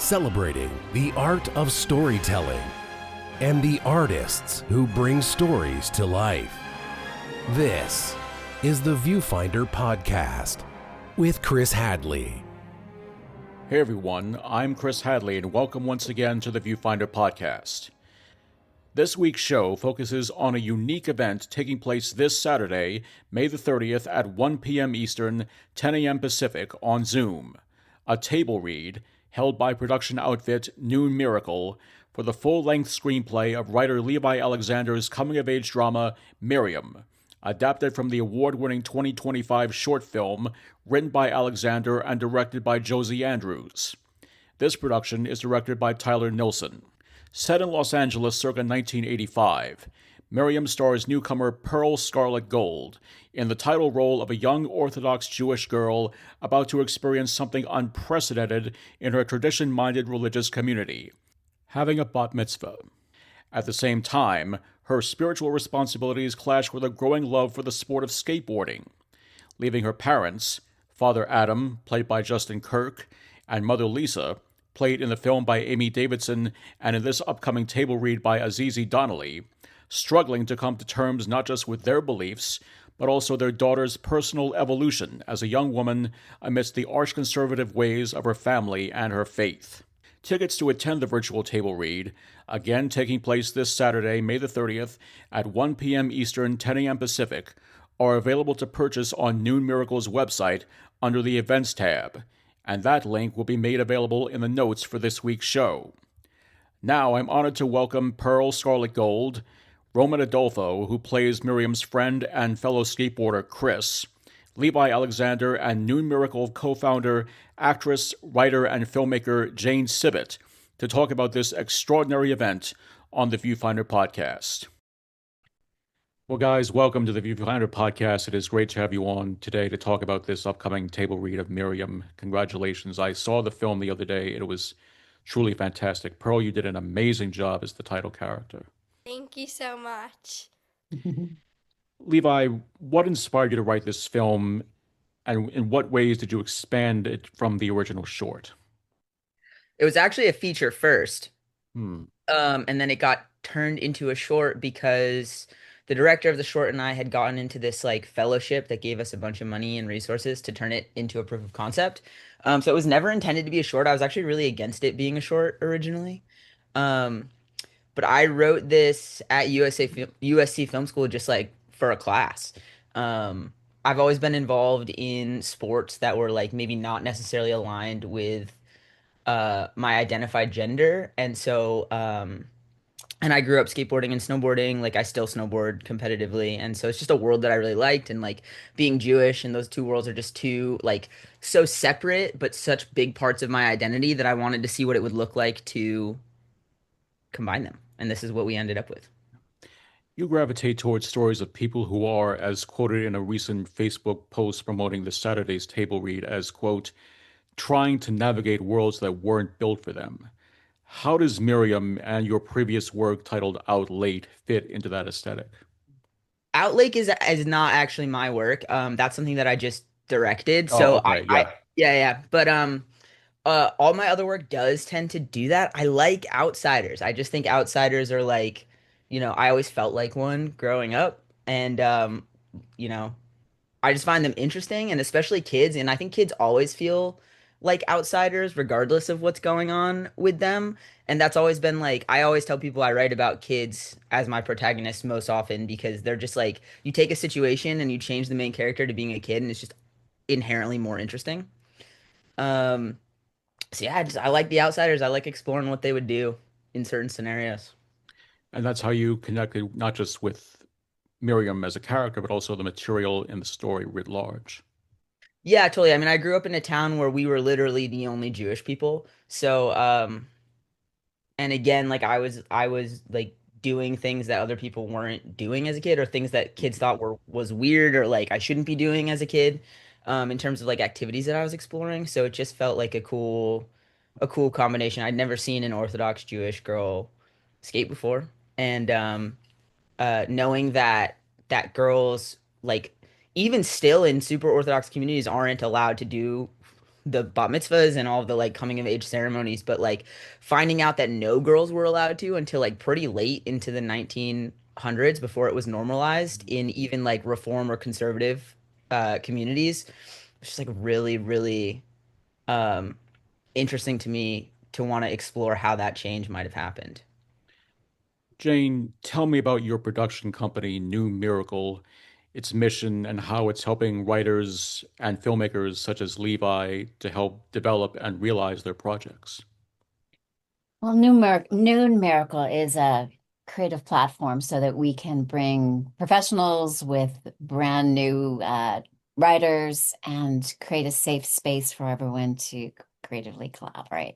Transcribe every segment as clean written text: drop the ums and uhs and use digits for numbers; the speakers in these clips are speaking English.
celebrating the art of storytelling and the artists who bring stories to life. This is the Viewfinder Podcast with Chris Hadley. Hey everyone, I'm Chris Hadley and welcome once again to the Viewfinder Podcast. This week's show focuses on a unique event taking place this Saturday, May the 30th at 1 p.m. Eastern, 10 a.m. Pacific on Zoom. A table read held by production outfit Noon Miracle for the full-length screenplay of writer Levi Alexander's coming-of-age drama Miriam, adapted from the award-winning 2025 short film written by Alexander and directed by Josie Andrews. This production is directed by Tyler Nilson. Set in Los Angeles circa 1985, Miriam stars newcomer Pearl Scarlett Gold in the title role of a young Orthodox Jewish girl about to experience something unprecedented in her tradition-minded religious community, having a bat mitzvah. At the same time, her spiritual responsibilities clash with a growing love for the sport of skateboarding, leaving her parents, Father Adam, played by Justin Kirk, and Mother Lisa, played in the film by Amy Davidson and in this upcoming table read by Azizi Donnelly, struggling to come to terms not just with their beliefs, but also their daughter's personal evolution as a young woman amidst the arch-conservative ways of her family and her faith. Tickets to attend the virtual table read, again taking place this Saturday, May the 30th, at 1 p.m. Eastern, 10 a.m. Pacific, are available to purchase on Noon Miracle's website under the Events tab, and that link will be made available in the notes for this week's show. Now I'm honored to welcome Pearl Scarlett Gold, Roman Adolfo, who plays Miriam's friend and fellow skateboarder Chris, Levi Alexander, and Noon Miracle co-founder, actress, writer, and filmmaker Jane Sibbett to talk about this extraordinary event on the Viewfinder Podcast. Well, guys, welcome to the Viewfinder Podcast. It is great to have you on today to talk about this upcoming table read of Miriam. Congratulations. I saw the film the other day. It was truly fantastic. Pearl, you did an amazing job as the title character. Thank you so much. Levi, what inspired you to write this film, and in what ways did you expand it from the original short? It was actually a feature first, Hmm. and then it got turned into a short because the director of the short and I had gotten into this like fellowship that gave us a bunch of money and resources to turn it into a proof of concept. So it was never intended to be a short. I was actually really against it being a short originally. But I wrote this at USC Film School just like for a class. I've always been involved in sports that were like maybe not necessarily aligned with my identified gender. And so and I grew up skateboarding and snowboarding. Like I still snowboard competitively. And so it's just a world that I really liked. And like being Jewish and those two worlds are just two like so separate, but such big parts of my identity that I wanted to see what it would look like to combine them. And this is what we ended up with. You gravitate towards stories of people who are, as quoted in a recent Facebook post promoting the Saturday's table read, as, quote, trying to navigate worlds that weren't built for them. How does Miriam and your previous work titled Out Late fit into that aesthetic? Out Lake is not actually my work. That's something that I just directed. Oh, So okay, yeah. But all my other work does tend to do that. I like outsiders. I just think outsiders are like, I always felt like one growing up, and I just find them interesting, and especially kids. And I think kids always feel like outsiders, regardless of what's going on with them. And that's always been like, I always tell people I write about kids as my protagonist most often because they're just like, you take a situation and you change the main character to being a kid, and it's just inherently more interesting. So yeah, I like the outsiders. I like exploring what they would do in certain scenarios. And that's how you connected not just with Miriam as a character, but also the material in the story writ large. Yeah, totally. I mean, I grew up in a town where we were literally the only Jewish people. So, and again, like I was like doing things that other people weren't doing as a kid, or things that kids thought was weird or like I shouldn't be doing as a kid, in terms of like activities that I was exploring. So it just felt like a cool combination. I'd never seen an Orthodox Jewish girl skate before, and knowing that girls like even still in super Orthodox communities aren't allowed to do the bat mitzvahs and all of the like coming of age ceremonies, but like finding out that no girls were allowed to until like pretty late into the 1900s before it was normalized in even like reform or conservative communities. It's just like really, really um, interesting to me to want to explore how that change might have happened. Jane, tell me about your production company, New Miracle, its mission, and how it's helping writers and filmmakers such as Levi to help develop and realize their projects. Well, Noon Miracle is a creative platform so that we can bring professionals with brand new writers and create a safe space for everyone to creatively collaborate.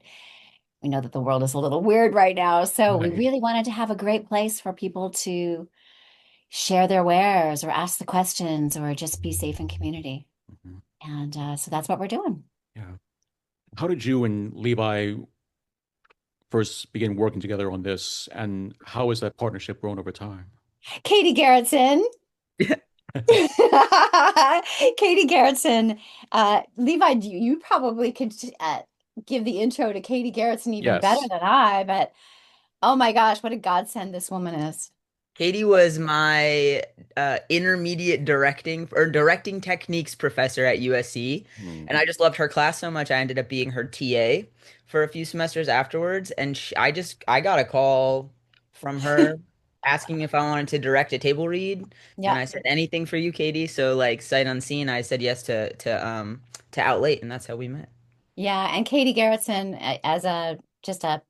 We know that the world is a little weird right now, so we Right. really wanted to have a great place for people to share their wares or ask the questions or just be safe in community. Mhm. And so that's what we're doing. Yeah. How did you and Levi first begin working together on this, and how has that partnership grown over time? Katie Garrettson. Katie Garrettson. Levi, you probably could give the intro to Katie Garrettson even better Yes. than I, but oh my gosh, what a godsend this woman is. Katie was my intermediate directing techniques professor at USC, Hmm. and I just loved her class so much I ended up being her TA for a few semesters afterwards. And I got a call from her asking if I wanted to direct a table read, and Yeah. I said anything for you, Katie. So like sight unseen, I said yes to Out Late, and that's how we met. Yeah. And Katie Garrettson, as a just a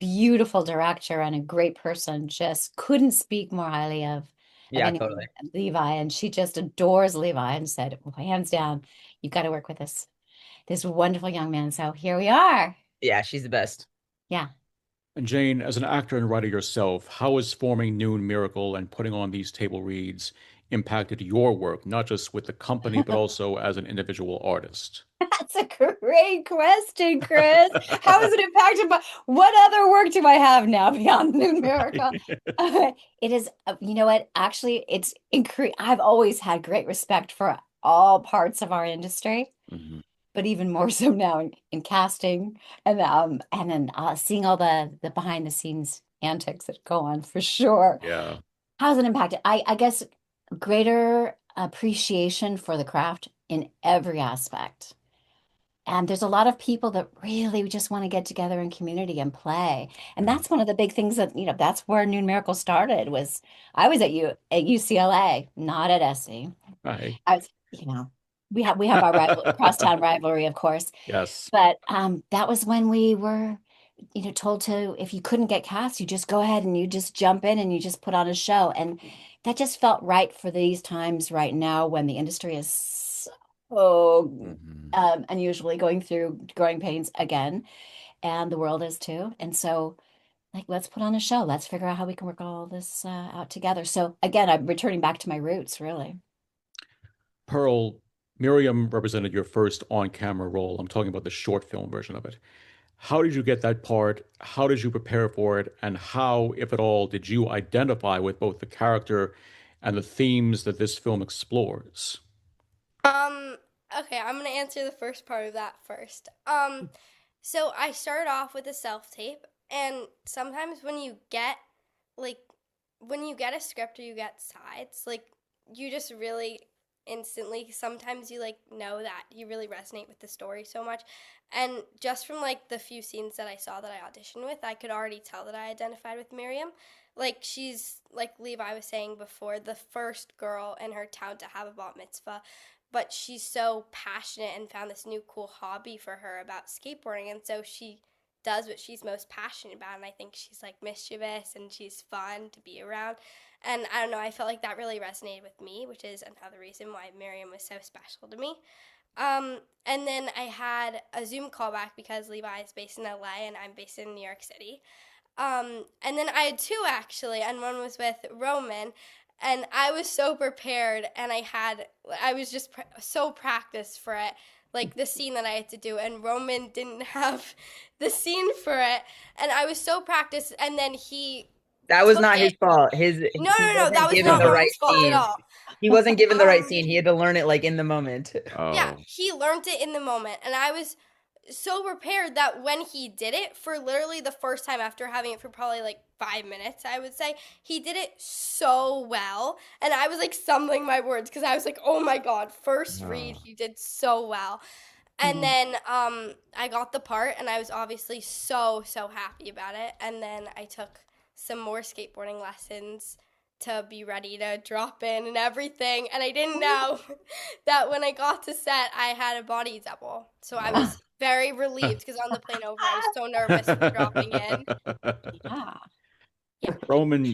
beautiful director and a great person, just couldn't speak more highly of Yeah, anyone totally. but Levi. And she just adores Levi and said, well, hands down, you've got to work with this wonderful young man. So here we are. Yeah, she's the best. Yeah. And Jane, as an actor and writer yourself, how has forming Noon Miracle and putting on these table reads impacted your work, not just with the company, but also as an individual artist? That's a great question, Chris. How is it impacted by what other work do I have now beyond New Miracle? It is, you know what? Actually, it's incre I've always had great respect for all parts of our industry, Mhm. but even more so now in casting and then seeing all the behind the scenes antics that go on for sure. Yeah. How's it impacted? I guess greater appreciation for the craft in every aspect. And there's a lot of people that really just want to get together in community and play. And Yeah. that's one of the big things that, that's where Noon Miracle started was I was at UCLA, not at SC. Hi. I was, we have our crosstown rivalry, of course. Yes. But that was when we were, told to, if you couldn't get cast, you just go ahead and you just jump in and you just put on a show. And that just felt right for these times right now when the industry is so Mhm. unusually going through growing pains again, and the world is too. And so, like, let's put on a show. Let's figure out how we can work all this out together. So again, I'm returning back to my roots, really. Pearl, Miriam represented your first on-camera role. I'm talking about the short film version of it. How did you get that part? How did you prepare for it? And how, if at all, did you identify with both the character and the themes that this film explores? Um, okay, I'm gonna answer the first part of that first. So I started off with a self-tape, and sometimes like, when you get a script or you get sides, like, you just really instantly, sometimes you, like, know that you really resonate with the story so much. And just from, like, the few scenes that I saw that I auditioned with, I could already tell that I identified with Miriam. Like, she's, like Levi was saying before, the first girl in her town to have a bat mitzvah, but she's so passionate and found this new cool hobby for her about skateboarding, and so she does what she's most passionate about. And I think she's like mischievous and she's fun to be around, and I don't know, I felt like that really resonated with me, which is another reason why Miriam was so special to me. And then I had a Zoom callback because Levi is based in LA and I'm based in New York City. And then I had two actually, and one was with Roman, and I was so prepared, and I was just so practiced for it, like the scene that I had to do, and Roman didn't have the scene for it, and I was so practiced, and then he That was took not his it. fault. No, He no, no, that wasn't was given not the right Roman's fault at scene. all. He wasn't given the right Um, scene. He had to learn it like in the moment. Yeah, Oh, he learned it in the moment, and I was so prepared that when he did it for literally the first time after having it for probably like 5 minutes, I would say, he did it so well. And I was like stumbling my words because I was like, oh my God, first read, oh. he did so well. And then I got the part, and I was obviously so happy about it. And then I took some more skateboarding lessons to be ready to drop in and everything. And I didn't know that when I got to set, I had a body double. So I was very relieved because on the plane over, I was so nervous for dropping in. Yeah. Yeah. Roman,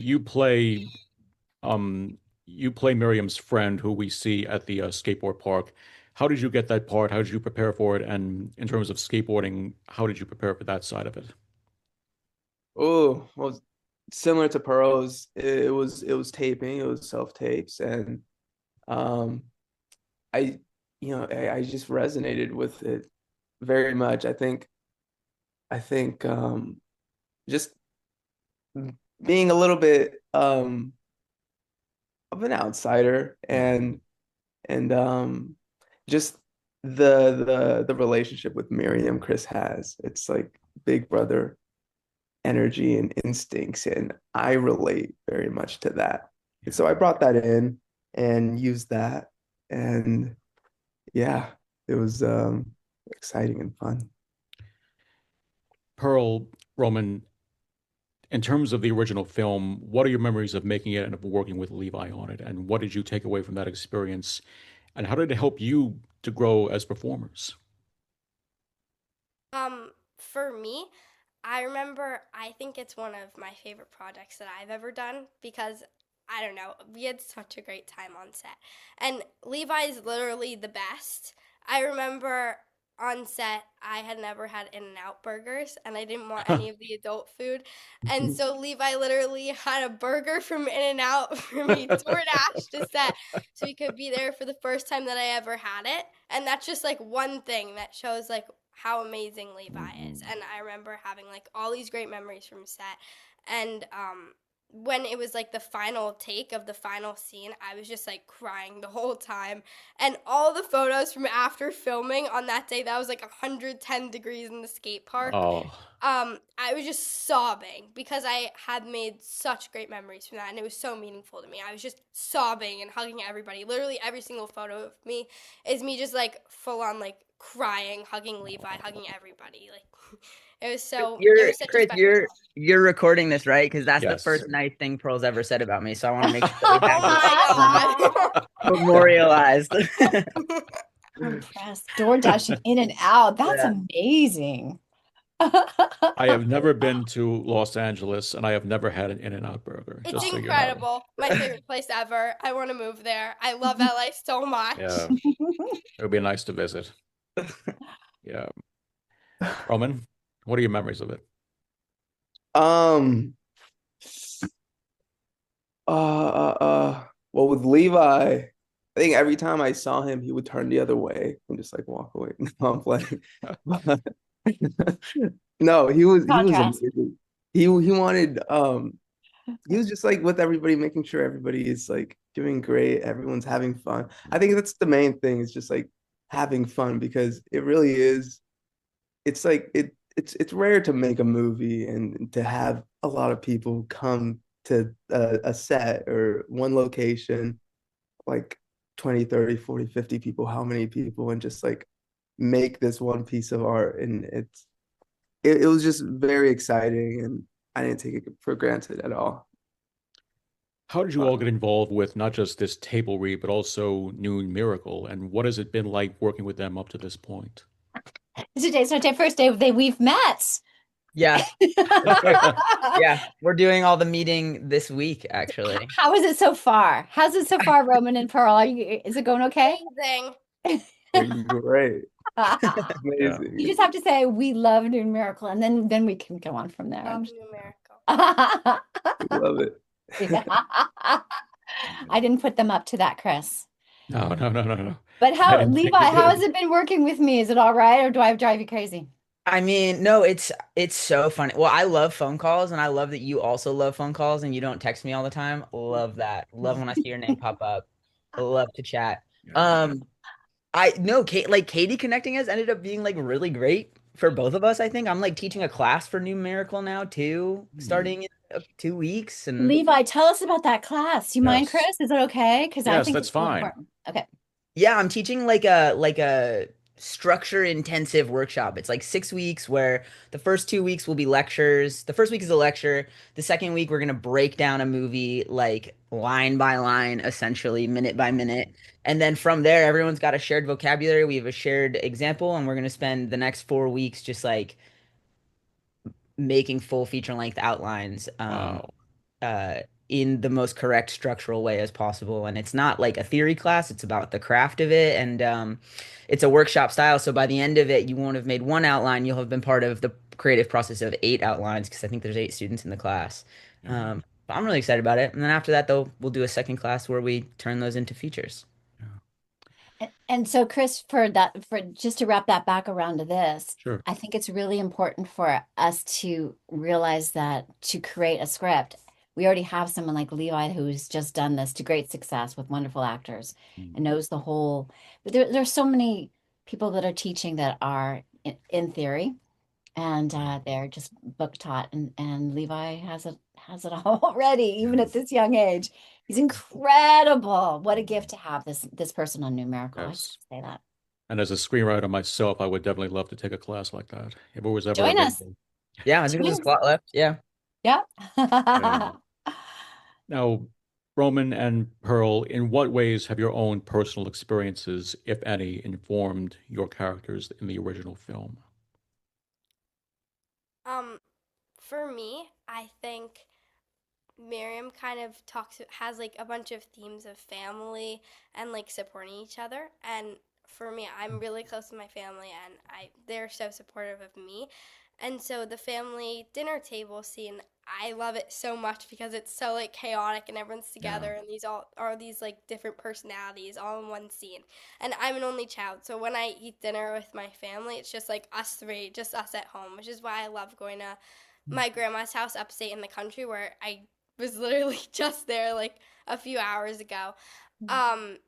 um you play Miriam's friend who we see at the skateboard park. How did you get that part? How did you prepare for it? And in terms of skateboarding, how did you prepare for that side of it? Oh, well, similar to Pearl's, it was taping, it was self tapes, and um, I, I just resonated with it very much. I think just being a little bit of an outsider, and just the relationship with Miriam Chris has. It's like big brother energy and instincts, and I relate very much to that. And so I brought that in and used that, and yeah, it was exciting and fun. Pearl, Roman, in terms of the original film, what are your memories of making it and of working with Levi on it? And what did you take away from that experience? And how did it help you to grow as performers? For me, I remember I think it's one of my favorite projects that I've ever done because I don't know, we had such a great time on set. And Levi is literally the best. I remember on set I had never had In-N-Out burgers and I didn't want any of the adult food. And so Levi literally had a burger from In-N-Out for me DoorDash to set so he could be there for the first time that I ever had it. And that's just like one thing that shows like how amazing Levi is. And I remember having like all these great memories from set. And when it was like the final take of the final scene, I was just like crying the whole time. And all the photos from after filming on that day, that was like 110 degrees in the skate park. Oh, I was just sobbing because I had made such great memories from that, and it was so meaningful to me. I was just sobbing and hugging everybody. Literally every single photo of me is me just like full on like crying, hugging Levi, hugging everybody. Like it was You're such a Chris, special you're time. you're recording this, right? Because that's the yes. first nice thing Pearl's ever said about me. So I want to make sure that we have Oh my this memorialized. I'm impressed. Door dashing in and out. That's Yeah. amazing. I have never been to Los Angeles and I have never had an In-N-Out burger, It's just so you know. incredible. My favorite place ever. I want to move there. I love LA so much. Yeah, it would be nice to visit. Yeah. Roman, what are your memories of it? Um, well, with Levi, I think every time I saw him, he would turn the other way and just like walk away. No, I'm playing. No, he was Contrast. amazing. He wanted he was just like with everybody, making sure everybody is like doing great, everyone's having fun. I think that's the main thing, is just like having fun, because it really is, it's like it's rare to make a movie and to have a lot of people come to a set or one location, like 20, 30, 40, 50 people, how many people, and just like make this one piece of art. And it was just very exciting, and I didn't take it for granted at all. How did you all get involved with not just this table read, but also Noon Miracle? And what has it been like working with them up to this point? Today's not the first day we've met. Yeah. Yeah. We're doing all the meeting this week, actually. How is it so far? How's it so far, Roman and Pearl? Is it going okay? Amazing. Great. Yeah. Amazing. You just have to say we love New Miracle, and then we can go on from there. Love New Miracle. Love it. I didn't put them up to that, Chris. No, no, no, no, no. But I didn't Levi, think you how did. has it been working with me? Is it all right, or do I drive you crazy? I mean, no, it's so funny. Well, I love phone calls, and I love that you also love phone calls and you don't text me all the time. Love that. Love when I see your name pop up. I love to chat. Yeah. I no, Katie connecting us ended up being like really great for both of us. I think I'm like teaching a class for numerical now too, Hmm. starting in 2 weeks, and Levi, tell us about that class. You mind, Chris? Yes. Is it okay? Because I Yes, think that's it's really fine. important. Okay. yeah, I'm teaching like a structure intensive workshop. It's like 6 weeks where the first 2 weeks will be lectures. The first week is a lecture. The second week we're gonna break down a movie like line by line, essentially minute by minute. And then from there, everyone's got a shared vocabulary. We have a shared example, and we're gonna spend the next 4 weeks just like making full feature length outlines. Wow. Uh, in the most correct structural way as possible. And it's not like a theory class, it's about the craft of it. And it's a workshop style. So by the end of it, you won't have made one outline, you'll have been part of the creative process of 8 outlines because I think there's 8 students in the class. Yeah. But I'm really excited about it. And then after that, though, we'll do a second class where we turn those into features. Yeah. And so, Chris, for that, for just to wrap that back around to this, Sure. I think it's really important for us to realize that to create a script, we already have someone like Levi who's just done this to great success with wonderful actors Mm. and knows the whole. But there's so many people that are teaching that are in theory, and they're just book taught, and Levi has it all already, even Yeah. at this young age. He's incredible. What a gift to have this person on Numerical. I just Yes. say that. And as a screenwriter myself, I would definitely love to take a class like that if it was ever Join us. available. Yeah, I think Join there's a us. spot left. Yeah. Yeah. Yeah. Now, Roman and Pearl, in what ways have your own personal experiences, if any, informed your characters in the original film? Um, for me, I think Miriam kind of has like a bunch of themes of family and like supporting each other. And for me, I'm really close to my family, and they're so supportive of me. And so the family dinner table scene, I love it so much because it's so like chaotic and everyone's Yeah. together and these all are these like different personalities all in one scene. And I'm an only child, so when I eat dinner with my family, it's just like us three, just us at home, which is why I love going to my grandma's house upstate in the country where I was literally just there like a few hours ago. Um,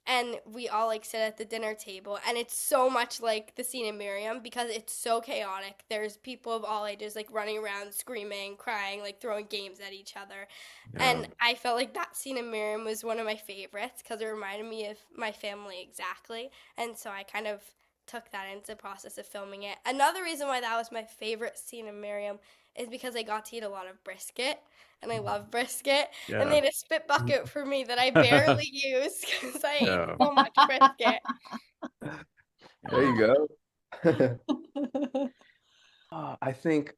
and we all like sit at the dinner table, and it's so much like the scene in Miriam because it's so chaotic. There's people of all ages like running around screaming, crying, like throwing games at each other. Yeah. And I felt like that scene in Miriam was one of my favorites because it reminded me of my family exactly. And so I kind of took that into the process of filming it. Another reason why that was my favorite scene in Miriam is because I got to eat a lot of brisket, and I love brisket. And they Yeah. had a spit bucket for me that I barely use because I ate Yeah. so much brisket. There Yeah. you go. I think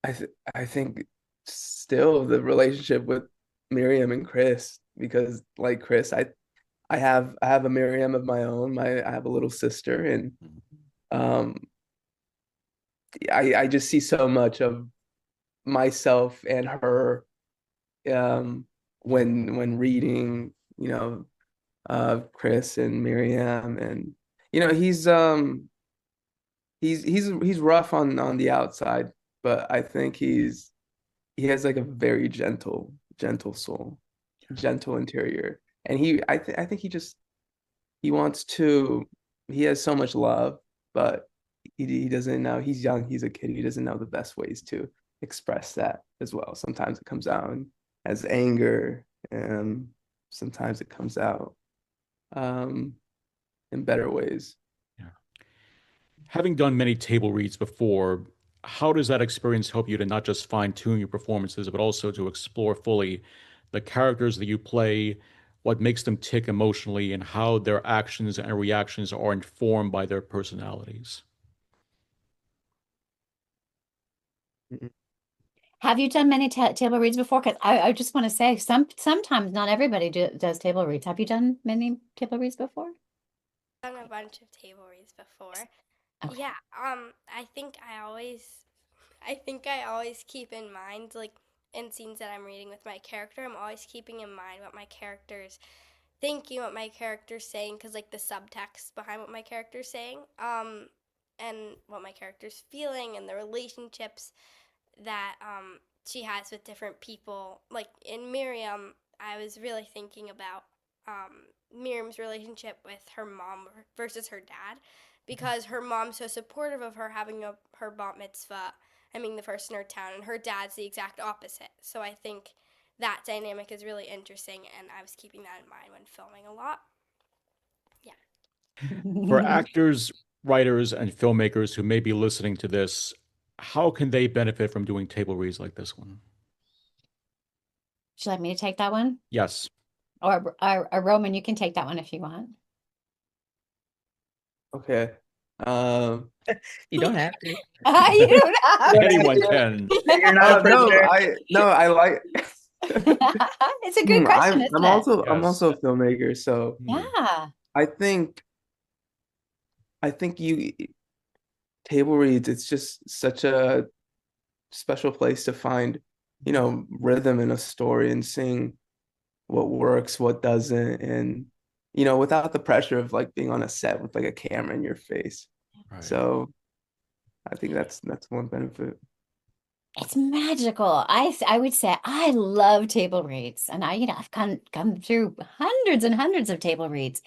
I think still the relationship with Miriam and Chris, because like Chris, I have a Miriam of my own. I have a little sister, and um I just see so much of myself and her when reading, Chris and Miriam. And he's rough on the outside, but I think he has like a very gentle soul, gentle interior. And I think he wants to he has so much love, but he doesn't know. He's young, he's a kid, he doesn't know the best ways to express that as well. Sometimes it comes out as anger, and sometimes it comes out um in better ways. Yeah. Having done many table reads before, how does that experience help you to not just fine tune your performances, but also to explore fully the characters that you play, what makes them tick emotionally, and how their actions and reactions are informed by their personalities? Mhm. Have you done many ta table reads before? Because I just want to say sometimes not everybody does table reads. Have you done many table reads before? I've done a bunch of table reads before. Okay. Yeah, I think I always keep in mind like in scenes that I'm reading with my character, I'm always keeping in mind what my character's thinking, what my character's saying, because like the subtext behind what my character's saying, and what my character's feeling, and the relationships that she has with different people. Like in Miriam, I was really thinking about Miriam's relationship with her mom versus her dad, because her mom's so supportive of her having her bat mitzvah and being the first in her town, and her dad's the exact opposite. So I think that dynamic is really interesting, and I was keeping that in mind when filming a lot. Yeah. For actors, writers, and filmmakers who may be listening to this, how can they benefit from doing table reads like this one? Would you like me to take that one? Yes. Or Roman, you can take that one if you want. Okay. You don't have to. You don't have to. Anyone can. You're not a no, prisoner. I like. It's a good question, isn't I'm it? also I'm Yes. also a filmmaker, so Yeah. I think you table reads, it's just such a special place to find, rhythm in a story and seeing what works, what doesn't, and without the pressure of like being on a set with like a camera in your face. Right. So I think that's one benefit. It's magical. I would say I love table reads, and I've come through hundreds and hundreds of table reads,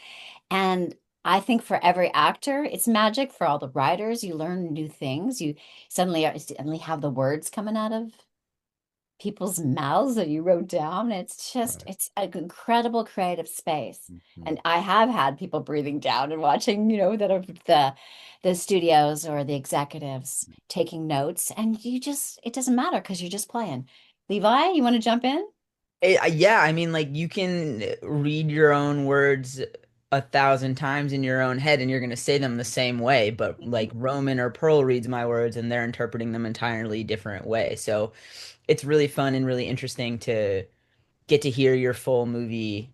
and I think for every actor, it's magic. For all the writers, you learn new things. You suddenly have the words coming out of people's mouths that you wrote down. It's just Right. it's an incredible creative space. Mhm. And I have had people breathing down and watching, that are the studios or the executives taking notes, and it doesn't matter because you're just playing. Levi, you want to jump in? Yeah, I mean, like you can read your own words 1,000 times in your own head and you're going to say them the same way, but like Roman or Pearl reads my words and they're interpreting them entirely different way. So it's really fun and really interesting to get to hear your full movie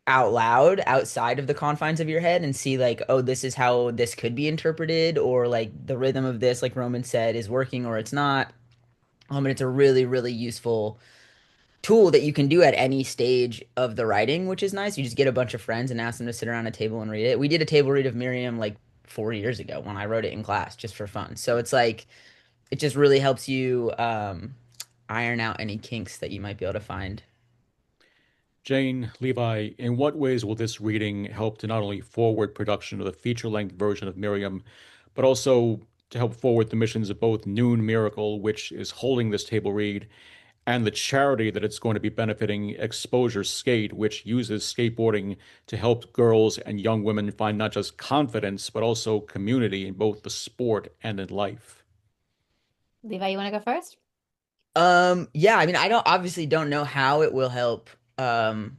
out loud outside of the confines of your head and see like, oh, this is how this could be interpreted, or like the rhythm of this, like Roman said, is working or it's not. And it's a really, really useful tool that you can do at any stage of the writing, which is nice. You just get a bunch of friends and ask them to sit around a table and read it. We did a table read of Miriam like 4 years ago when I wrote it in class just for fun. So it's like it just really helps you iron out any kinks that you might be able to find. Jane, Levi, in what ways will this reading help to not only forward production of the feature-length version of Miriam, but also to help forward the missions of both Noon Miracle, which is holding this table read, and the charity that it's going to be benefiting, Exposure Skate, which uses skateboarding to help girls and young women find not just confidence, but also community in both the sport and in life? Levi, you want to go first? Yeah, I mean, I don't know how it will help um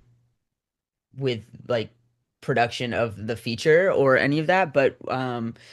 with like production of the feature or any of that, but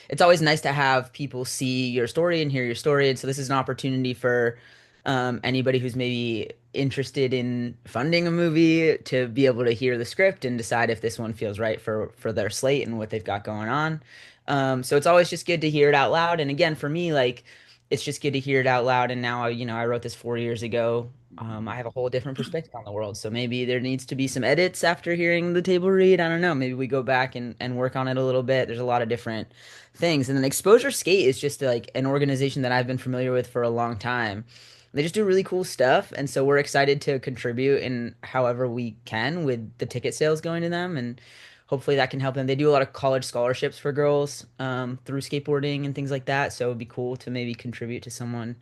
it's always nice to have people see your story and hear your story. And so this is an opportunity for anybody who's maybe interested in funding a movie to be able to hear the script and decide if this one feels right for their slate and what they've got going on. So it's always just good to hear it out loud. And again, for me, like it's just good to hear it out loud. And now, I wrote this 4 years ago. I have a whole different perspective on the world. So maybe there needs to be some edits after hearing the table read. I don't know. Maybe we go back and work on it a little bit. There's a lot of different things. And then Exposure Skate is just like an organization that I've been familiar with for a long time. They just do really cool stuff. And so we're excited to contribute in however we can with the ticket sales going to them. And hopefully that can help them. They do a lot of college scholarships for girls through skateboarding and things like that. So it'd be cool to maybe contribute to someone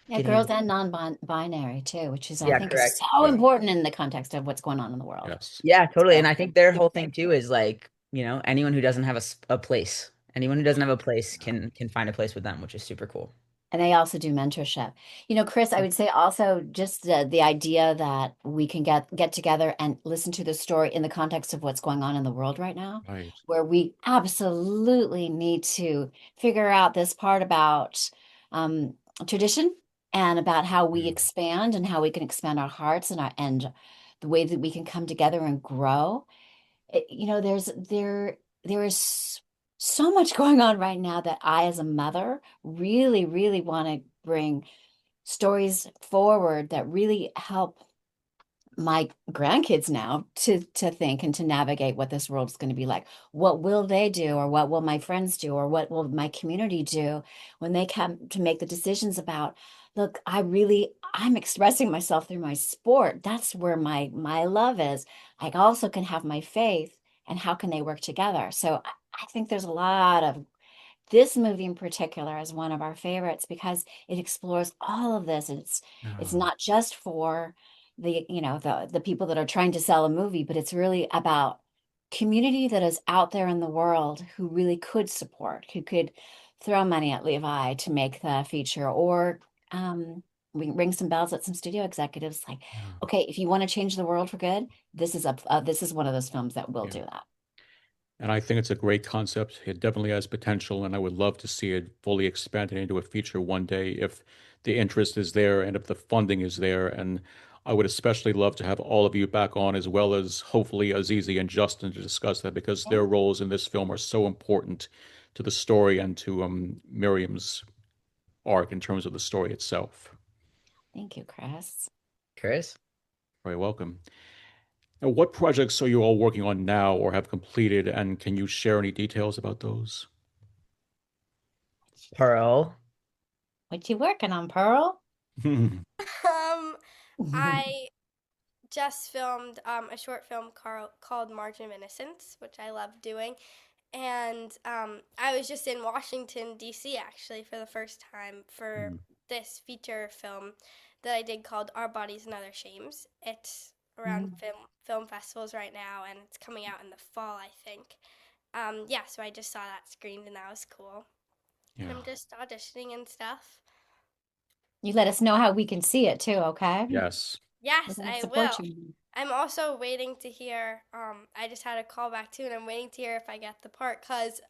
Yeah, getting girls into. and non-binary too, which is I Yeah, think is correct. so Yeah. important in the context of what's going on in the world. Yes. Yeah, totally. And So I think their whole thing too is like, anyone who doesn't have a place, anyone who doesn't have a place can find a place with them, which is super cool. and they also do mentorship. Chris, I would say also just the idea that we can get together and listen to the story in the context of what's going on in the world right now, Right. where we absolutely need to figure out this part about tradition and about how we expand and how we can expand our hearts and the way that we can come together and grow. There is so much going on right now that I, as a mother, really, really want to bring stories forward that really help my grandkids now to think and to navigate what this world's going to be like. What will they do, or what will my friends do, or what will my community do when they come to make the decisions about, look, I'm expressing myself through my sport. That's where my love is. I also can have my faith, and how can they work together? So I think there's a lot of this movie in particular is one of our favorites because it explores all of this. It's Oh, not just for the people that are trying to sell a movie, but it's really about community that is out there in the world who really could support, who could throw money at Levi to make the feature, or we can ring some bells at some studio executives like, yeah. okay, if you want to change the world for good, this is one of those films that will Yeah. do that. And I think it's a great concept. It definitely has potential, and I would love to see it fully expanded into a feature one day if the interest is there and if the funding is there. And I would especially love to have all of you back on, as well as hopefully Azizi and Justin, to discuss that because Yeah. their roles in this film are so important to the story and to Miriam's arc in terms of the story itself. Thank you, Chris. Chris? Very welcome. Now, what projects are you all working on now or have completed, and can you share any details about those? Pearl. What you working on, Pearl? Um, I just filmed a short film called Margin of Innocence, which I love doing. And I was just in Washington, D.C. actually for the first time for this feature film that I did called Our Bodies and Other Shames. It's around film festivals right now, and it's coming out in the fall, I think. Yeah, so I just saw that screened, and that was cool. And Yeah. I'm just auditioning and stuff. You let us know how we can see it too, okay? Yes. We're Yes, gonna I support will. you. I'm also waiting to hear. I just had a call back too, and I'm waiting to hear if I get the part. Cause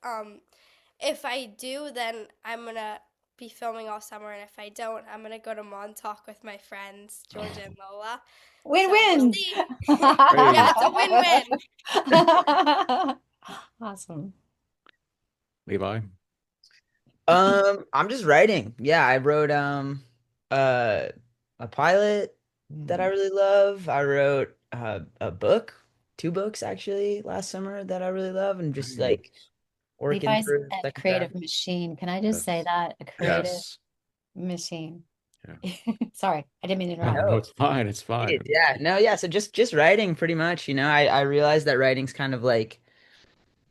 if I do, then I'm gonna be filming all summer, and if I don't, I'm gonna go to Montauk with my friends Georgia and Lola. So we'll Win-win. see. Yeah, Great. it's a win-win. Awesome. Levi? I'm just writing. Yeah, I wrote uh a pilot that I really love. I wrote a book, two books actually last summer that I really love, and just Great. like working Levi's through the a second creative draft. machine. Can I just say Yes. that? A creative Yes. machine. Yeah. Sorry, I didn't mean to No, interrupt. no, No, it's fine. It's fine. yeah, no, yeah. So just writing pretty much, I realized that writing's kind of like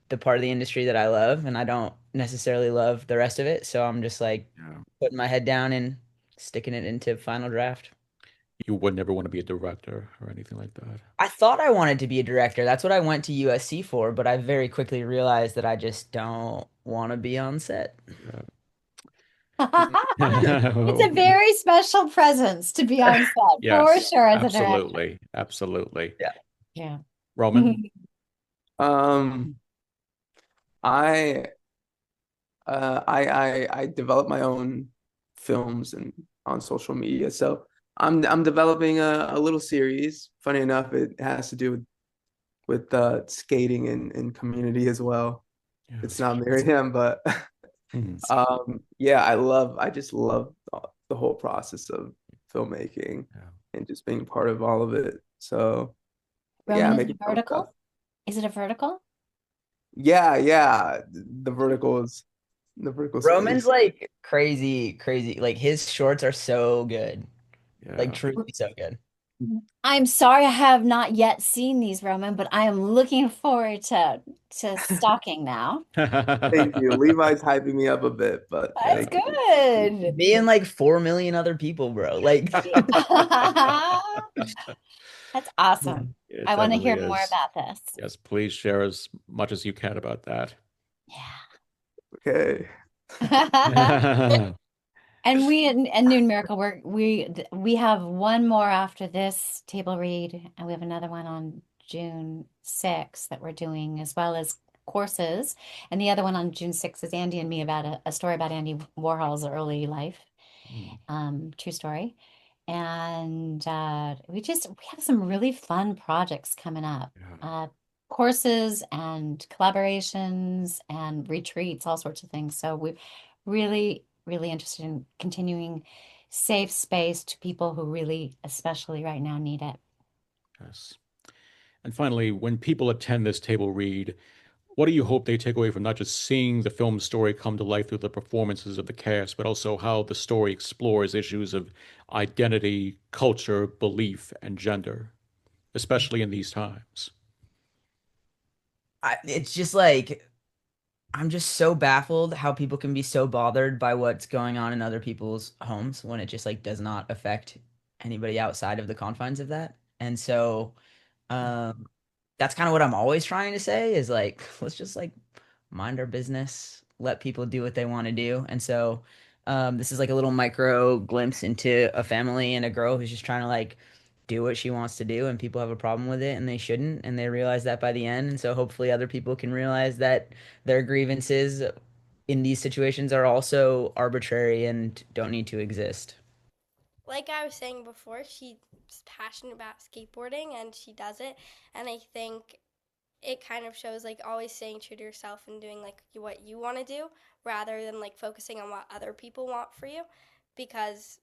the part of the industry that I love, and I don't necessarily love the rest of it. So I'm just like Yeah. putting my head down and sticking it into final draft. You would never want to be a director or anything like that. I thought I wanted to be a director. That's what I went to USC for, but I very quickly realized that I just don't want to be on set. It's a very special presence to be on set, for Yes, sure, as a director. absolutely. Absolutely. Yeah. Yeah. Roman? Um, I I develop my own films and on social media. So I'm developing a little series. Funny enough, it has to do with skating and community as well. It's Yes. not Miriam, but Mhm. yeah, I just love the whole process of filmmaking Yeah. and just being part of all of it. So Roman, yeah, is it making a fun stuff. vertical? Is it a vertical? Yeah, yeah. The vertical Roman's space. like crazy, crazy. Like his shorts are so good. Like Yeah. truly so good. I'm sorry I have not yet seen these, Roman, but I am looking forward to stalking now. Thank you. Levi's hyping me up a bit, but That's thank you. good. Me and like 4 million other people, bro. Like That's awesome. It I want to definitely hear more is. about this. Yes, please share as much as you can about that. Okay. Yeah. And we at Noon Miracle, we have one more after this table read, and we have another one on June 6th that we're doing, as well as courses. And the other one on June 6th is Andy and me about a story about Andy Warhol's early life, true story. And we have some really fun projects coming up. Courses and collaborations and retreats, all sorts of things. So we really, really interested in continuing safe space to people who really, especially right now, need it. Yes. And finally, when people attend this table read, what do you hope they take away from not just seeing the film story come to life through the performances of the cast, but also how the story explores issues of identity, culture, belief, and gender, especially in these times? It's just like I'm just so baffled how people can be so bothered by what's going on in other people's homes when it just like does not affect anybody outside of the confines of that. And so um that's kind of what I'm always trying to say is like let's just like mind our business, let people do what they want to do. And so this is like a little micro glimpse into a family and a girl who's just trying to like do what she wants to do, and people have a problem with it and they shouldn't, and they realize that by the end. And so hopefully other people can realize that their grievances in these situations are also arbitrary and don't need to exist. Like I was saying before, she's passionate about skateboarding and she does it. And I think it kind of shows like always staying true to yourself and doing like what you want to do rather than like focusing on what other people want for you, because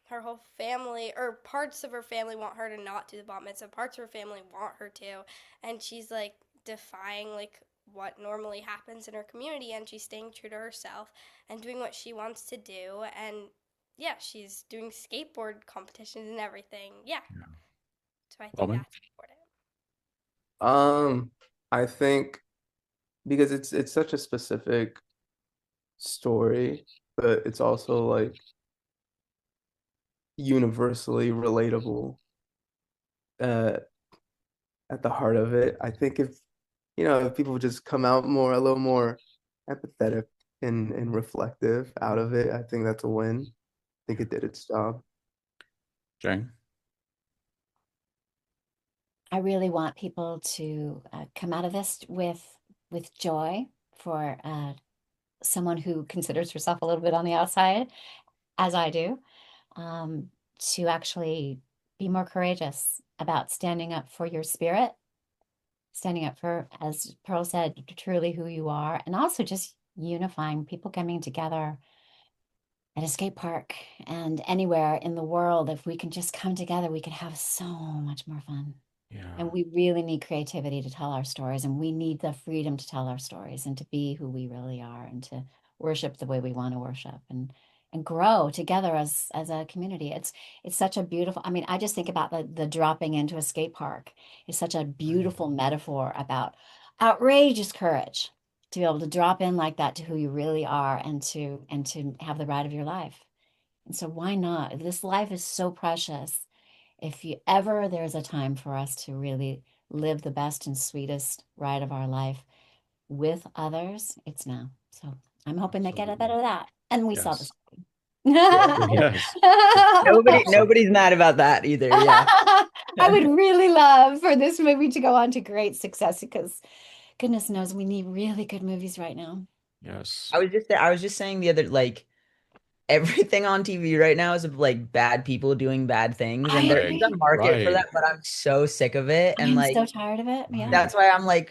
her whole family or parts of her family want her to not do the bat mitzvah, parts of her family want her to, and she's like defying like what normally happens in her community, and she's staying true to herself and doing what she wants to do. And yeah, she's doing skateboard competitions and everything. Yeah. So I think Roman? that's important. I think because it's such a specific story, but it's also like universally relatable at the heart of it. I think if people just come out a little more empathetic and reflective out of it, I think that's a win. I think it did its job. Jane? I really want people to come out of this with joy for someone who considers herself a little bit on the outside, as I do, to actually be more courageous about standing up for your spirit, standing up for, as Pearl said, truly who you are, and also just unifying people coming together at a skate park and anywhere in the world. If we can just come together, we can have so much more fun. Yeah. And we really need creativity to tell our stories, and we need the freedom to tell our stories and to be who we really are and to worship the way we want to worship and grow together as a community. It's such a beautiful, I mean, I just think about the dropping into a skate park is such a beautiful metaphor about outrageous courage to be able to drop in like that to who you really are and to have the ride of your life. And so why not? This life is so precious. If there's a time for us to really live the best and sweetest ride of our life with others, it's now. So I'm hoping they get a bit of that. And we saw this. Yes. Nobody's mad about that either. Yeah. I would really love for this movie to go on to great success, because goodness knows we need really good movies right now. Yes. I was just saying the other, like, everything on TV right now is of like bad people doing bad things, and there's a market for that, but I'm so sick of it. And I'm like so tired of it. Yeah. that's why I'm like,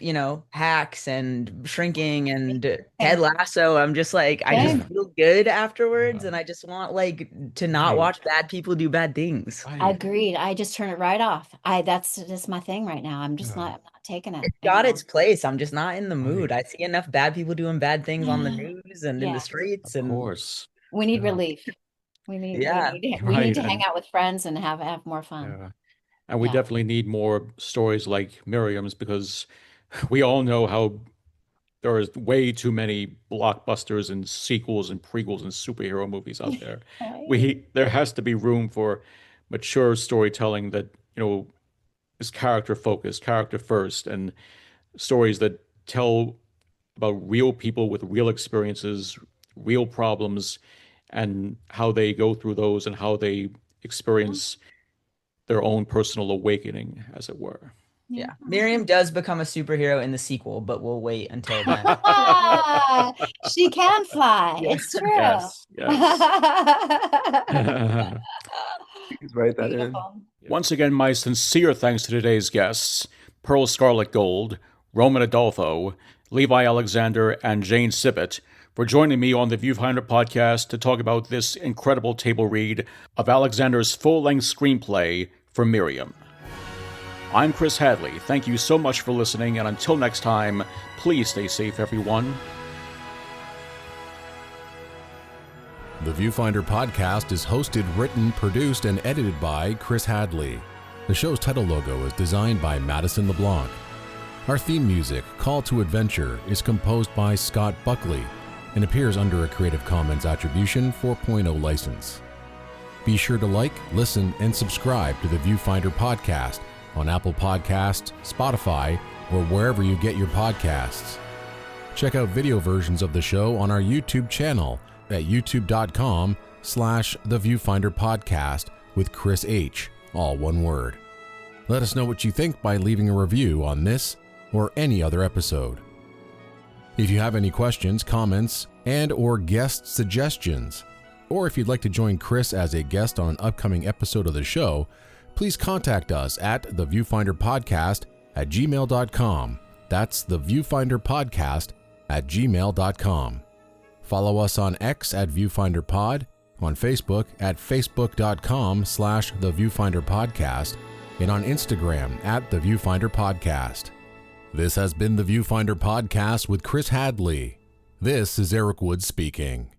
Hacks and Shrinking and Ted Lasso. I'm just like, I just feel good afterwards, and I just want like to not watch bad people do bad things. Agreed. I just turn it right off. That's just my thing right now. I'm just not taking it. It's got its place. I'm just not in the mood. I see enough bad people doing bad things on the news and in the streets. Of course. We need relief. We need to hang out with friends and have more fun. Yeah. And we definitely need more stories like Miriam's, because we all know how there is way too many blockbusters and sequels and prequels and superhero movies out there. There has to be room for mature storytelling that, is character focused, character first, and stories that tell about real people with real experiences, real problems, and how they go through those and how they experience their own personal awakening, as it were. Yeah. Miriam does become a superhero in the sequel, but we'll wait until then. She can fly. It's true. Yes. Please write that in. Once again, my sincere thanks to today's guests, Pearl Scarlett Gold, Roman Adolfo, Levi Alexander, and Jane Sibbett, for joining me on the Viewfinder podcast to talk about this incredible table read of Alexander's full-length screenplay for Miriam. I'm Chris Hadley. Thank you so much for listening, and until next time, please stay safe, everyone. The Viewfinder podcast is hosted, written, produced, and edited by Chris Hadley. The show's title logo is designed by Madison LeBlanc. Our theme music, Call to Adventure, is composed by Scott Buckley and appears under a Creative Commons Attribution 4.0 license. Be sure to like, listen, and subscribe to the Viewfinder podcast on Apple Podcasts, Spotify, or wherever you get your podcasts. Check out video versions of the show on our YouTube channel at youtube.com/The Viewfinder Podcast with Chris H, all one word. Let us know what you think by leaving a review on this or any other episode. If you have any questions, comments, and/or guest suggestions, or if you'd like to join Chris as a guest on an upcoming episode of the show, please contact us at theviewfinderpodcast@gmail.com. That's theviewfinderpodcast@gmail.com. Follow us on X at ViewfinderPod, on Facebook at facebook.com/theviewfinderpodcast, and on Instagram at The Viewfinder Podcast. This has been The Viewfinder Podcast with Chris Hadley. This is Eric Wood speaking.